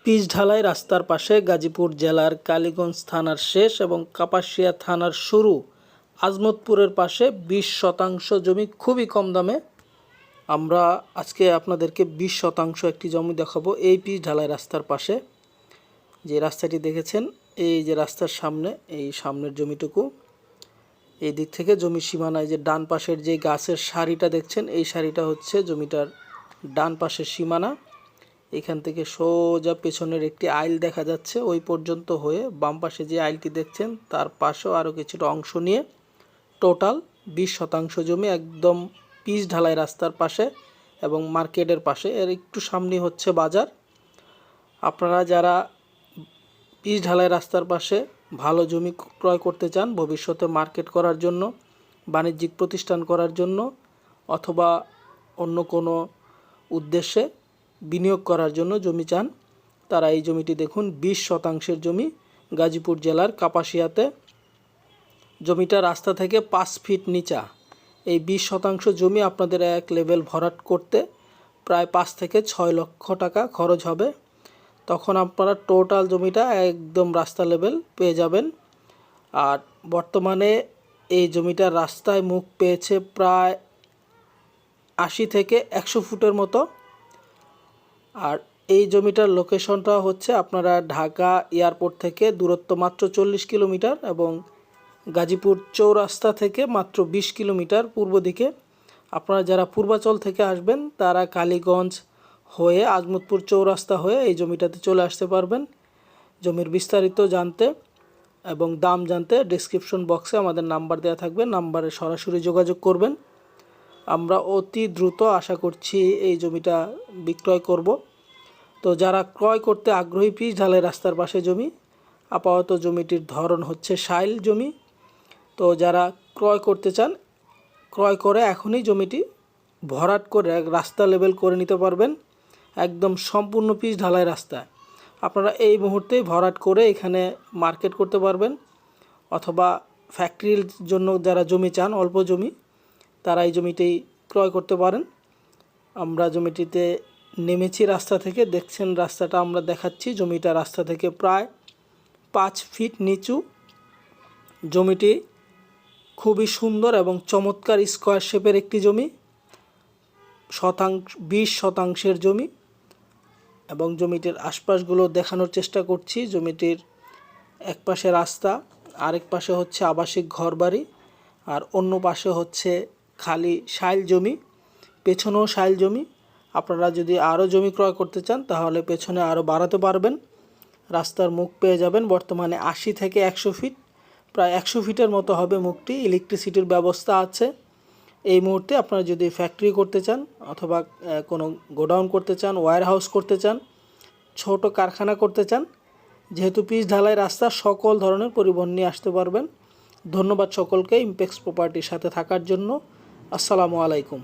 Pitch ঢালাই রাস্তার পাশে গাজীপুর জেলার কালীগঞ্জ থানার শেষ এবং কাপাসিয়া থানার শুরু। আজমতপুরের পাশে 20% জমি খুবই কম দামে। আমরা আজকে আপনাদেরকে 20% একটি জমি দেখাবো এই পিচ ঢালাই রাস্তার পাশে। যে রাস্তাটি দেখেছেন, এই যে রাস্তার সামনে, এই সামনের জমিটুকু, এই দিক থেকে জমির সীমানায় যে ডান পাশের যে গাছের সারিটা দেখছেন, এই সারিটা হচ্ছে জমিটার ডান পাশের সীমানা। এখান থেকে সোজা পেছনের একটি আইল দেখা যাচ্ছে, ওই পর্যন্ত হয়ে বাম পাশে যে আইলটি দেখছেন তার পাশেও আরও কিছুটা অংশ নিয়ে টোটাল 20% জমি একদম পিচ ঢালাই রাস্তার পাশে এবং মার্কেটের পাশে। এর একটু সামনে হচ্ছে বাজার। আপনারা যারা পিচ ঢালাই রাস্তার পাশে ভালো জমি ক্রয় করতে চান ভবিষ্যতে মার্কেট করার জন্য, বাণিজ্যিক প্রতিষ্ঠান করার জন্য, অথবা অন্য কোনো উদ্দেশ্যে বিনিয়োগ করার জন্য জমি চান, তারা এই জমিটি দেখুন। 20% জমি, গাজীপুর জেলার কাপাসিয়াতে। জমিটা রাস্তা থেকে 5 ফিট নিচা। এই 20% জমি আপনাদের এক লেভেল ভরাট করতে প্রায় 5 থেকে 6 লক্ষ টাকা খরচ হবে। তখন আপনারা টোটাল জমিটা একদম রাস্তা লেভেল পেয়ে যাবেন। আর বর্তমানে এই জমিটা রাস্তায় মুখ পেয়েছে প্রায় 80 থেকে 100 ফুটের মতো। আর এই জমিটার লোকেশনটা হচ্ছে আপনারা ঢাকা এয়ারপোর্ট থেকে দূরত্ব মাত্র 40 কিলোমিটার এবং গাজীপুর চৌরাস্তা থেকে মাত্র 20 কিলোমিটার পূর্ব দিকে। আপনারা যারা পূর্বাচল থেকে আসবেন তারা কালীগঞ্জ হয়ে আজমতপুর চৌরাস্তা হয়ে এই জমিটাতে চলে আসতে পারবেন। জমির বিস্তারিত জানতে এবং দাম জানতে ডেসক্রিপশন বক্সে আমাদের নাম্বার দেওয়া থাকবে, নাম্বারে সরাসরি যোগাযোগ করবেন। আমরা অতি দ্রুত আশা করছি এই জমিটা বিক্রয় করব। তো যারা ক্রয় করতে আগ্রহী পিচ ঢালাই রাস্তার পাশে জমি, আপাতত জমিটির ধরন হচ্ছে শাইল জমি। তো যারা ক্রয় করতে চান, ক্রয় করে এখনই জমিটি ভরাট করে রাস্তা লেভেল করে নিতে পারবেন। একদম সম্পূর্ণ পিচ ঢালাই রাস্তা আপনারা এই মুহূর্তেই ভরাট করে এখানে মার্কেট করতে পারবেন, অথবা ফ্যাক্টরির জন্য যারা জমি চান, অল্প জমি, তারা এই জমিটি ক্রয় করতে পারেন। আমরা জমিটিতে নেমেছি রাস্তা থেকে, দেখছেন রাস্তাটা আমরা দেখাচ্ছি। জমিটা রাস্তা থেকে প্রায় 5 ফিট নিচু। জমিটি খুবই সুন্দর এবং চমৎকার স্কোয়ার শেপের একটি জমি। 20% জমি এবং জমিটির আশপাশগুলো দেখানোর চেষ্টা করছি। জমিটির এক পাশে রাস্তা, আরেক পাশে হচ্ছে আবাসিক ঘরবাড়ি, আর অন্য পাশে হচ্ছে খালি শাইল জমি, পেছনেও শাইল জমি। আপনারা যদি আরও জমি ক্রয় করতে চান তাহলে পেছনে আরও বাড়াতে পারবেন। রাস্তার মুখ পেয়ে যাবেন বর্তমানে 80 থেকে 100 ফিট, প্রায় 100 ফিটের মতো হবে মুখটি। ইলেকট্রিসিটির ব্যবস্থা আছে। এই মুহূর্তে আপনারা যদি ফ্যাক্টরি করতে চান, অথবা কোনো গোডাউন করতে চান, ওয়্যার হাউস করতে চান, ছোট কারখানা করতে চান, যেহেতু পিচ ঢালাই রাস্তা, সকল ধরনের পরিবহন নিয়ে আসতে পারবেন। ধন্যবাদ সকলকে ইমপেক্স প্রপার্টির সাথে থাকার জন্য। আসসালামু আলাইকুম।